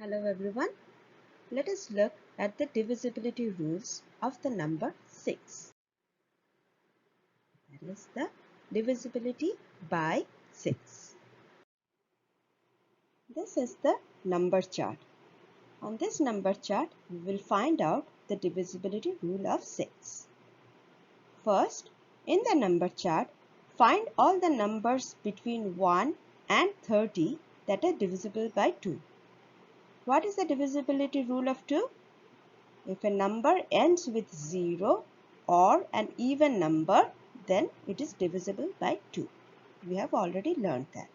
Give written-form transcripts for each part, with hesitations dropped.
Hello everyone. Let us look at the divisibility rules of the number 6. That is the divisibility by 6. This is the number chart. On this number chart, we will find out the divisibility rule of 6. First, in the number chart, find all the numbers between 1 and 30 that are divisible by 2. What is the divisibility rule of 2? If a number ends with 0 or an even number, then it is divisible by 2. We have already learned that.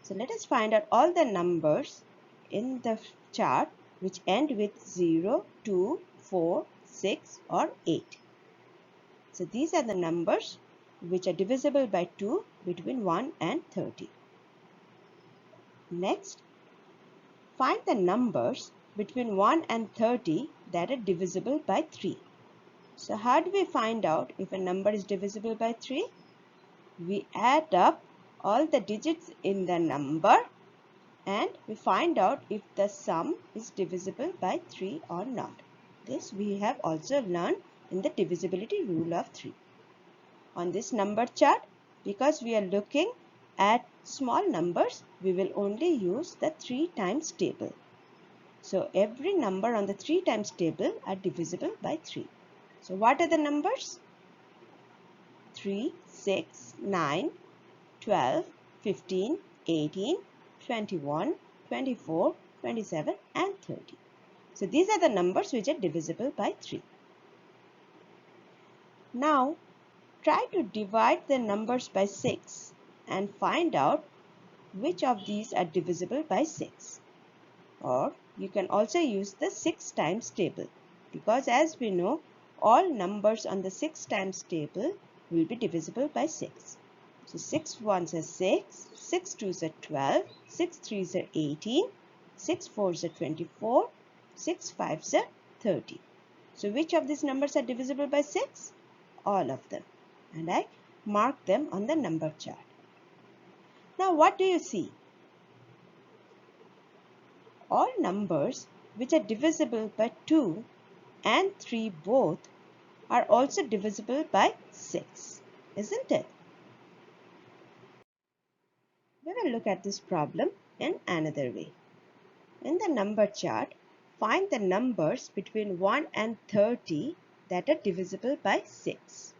So let us find out all the numbers in the chart which end with 0, 2, 4, 6 or 8. So these are the numbers which are divisible by 2 between 1 and 30. Next, find the numbers between 1 and 30 that are divisible by 3. So how do we find out if a number is divisible by 3? We add up all the digits in the number and we find out if the sum is divisible by 3 or not. This we have also learned in the divisibility rule of 3. On this number chart, because we are looking at small numbers, we will only use the 3 times table. So every number on the 3 times table are divisible by 3. So what are the numbers? 3, 6, 9, 12, 15, 18, 21, 24, 27 and 30. So these are the numbers which are divisible by 3. Now try to divide the numbers by 6 and find out which of these are divisible by 6. Or you can also use the 6 times table, because as we know, all numbers on the 6 times table will be divisible by 6. So 6 ones are 6, 6 twos are 12, 6 threes are 18, 6 fours are 24, 6 fives are 30. So which of these numbers are divisible by 6? All of them. And I mark them on the number chart. Now what do you see? All numbers which are divisible by 2 and 3 both are also divisible by 6, isn't it? We will look at this problem in another way. In the number chart, find the numbers between 1 and 30 that are divisible by 6.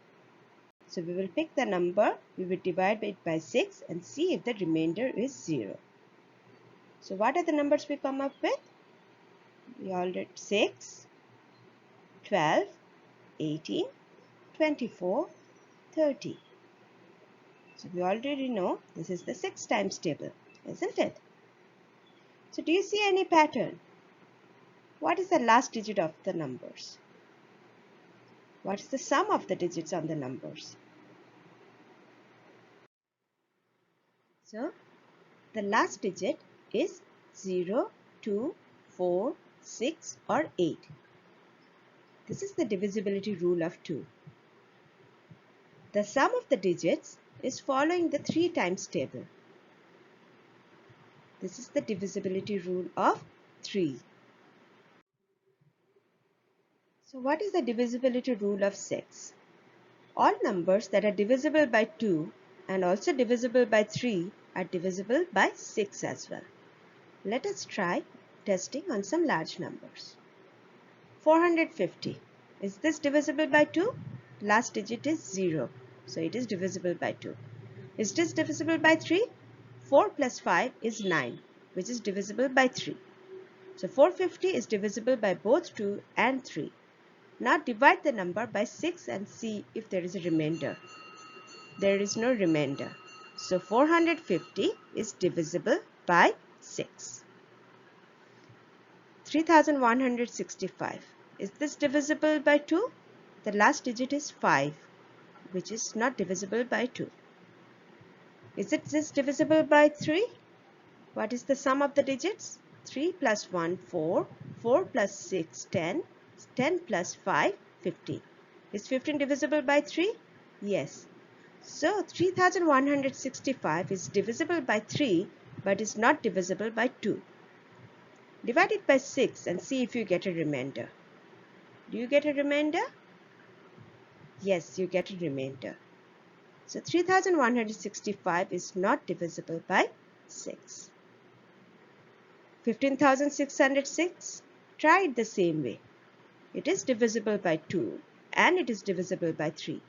So we will pick the number, we will divide it by 6 and see if the remainder is 0. So what are the numbers we come up with? We already 6, 12, 18, 24, 30. So we already know this is the 6 times table, isn't it? So do you see any pattern? What is the last digit of the numbers? What is the sum of the digits on the numbers? So the last digit is 0, 2, 4, 6 or 8. This is the divisibility rule of 2. The sum of the digits is following the 3 times table. This is the divisibility rule of 3. So what is the divisibility rule of 6? All numbers that are divisible by 2 and also divisible by 3 are divisible by 6 as well. Let us try testing on some large numbers. 450. Is this divisible by 2? Last digit is 0. So it is divisible by 2. Is this divisible by 3? 4 plus 5 is 9, which is divisible by 3. So 450 is divisible by both 2 and 3. Now divide the number by 6 and see if there is a remainder. There is no remainder. So 450 is divisible by 6. 3165. Is this divisible by 2? The last digit is 5, which is not divisible by 2. Is this divisible by 3? What is the sum of the digits? 3 plus 1, 4, 4 plus 6, 10, 10 plus 5, 15. Is 15 divisible by 3? Yes. So 3165 is divisible by 3 but is not divisible by 2. Divide it by 6 and see if you get a remainder. Do you get a remainder? Yes, you get a remainder. So 3165 is not divisible by 6. 15606, try it the same way. It is divisible by 2 and it is divisible by 3.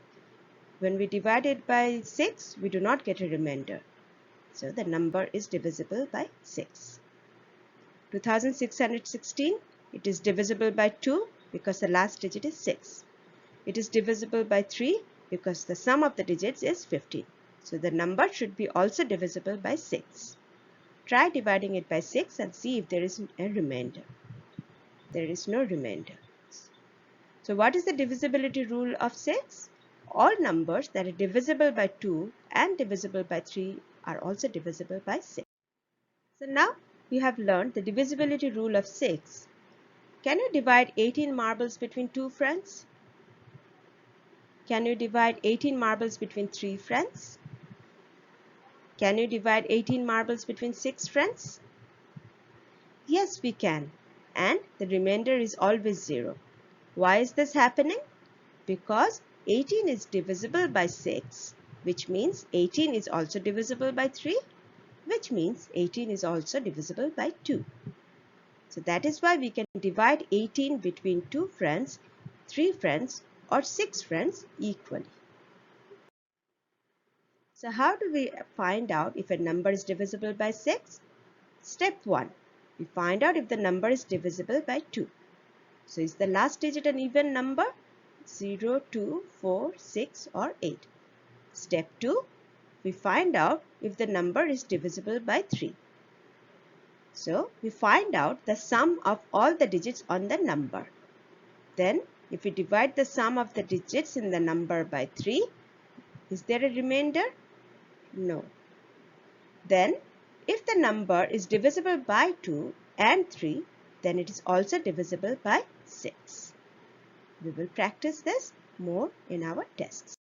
When we divide it by 6, we do not get a remainder. So the number is divisible by 6. 2616, it is divisible by 2 because the last digit is 6. It is divisible by 3 because the sum of the digits is 15. So the number should be also divisible by 6. Try dividing it by 6 and see if there is a remainder. There is no remainder. So what is the divisibility rule of 6? All numbers that are divisible by 2 and divisible by 3 are also divisible by 6. So now you have learned the divisibility rule of 6. Can you divide 18 marbles between 2 friends? Can you divide 18 marbles between 3 friends? Can you divide 18 marbles between 6 friends? Yes, we can. And the remainder is always 0. Why is this happening? Because 18 is divisible by 6, which means 18 is also divisible by 3, which means 18 is also divisible by 2. So that is why we can divide 18 between 2 friends, 3 friends, or 6 friends equally. So how do we find out if a number is divisible by 6? Step 1. We find out if the number is divisible by 2. So is the last digit an even number? 0, 2, 4, 6 or 8. Step 2. We find out if the number is divisible by 3. So we find out the sum of all the digits on the number. Then if we divide the sum of the digits in the number by 3, is there a remainder? No. Then if the number is divisible by 2 and 3, then it is also divisible by 6. We will practice this more in our tests.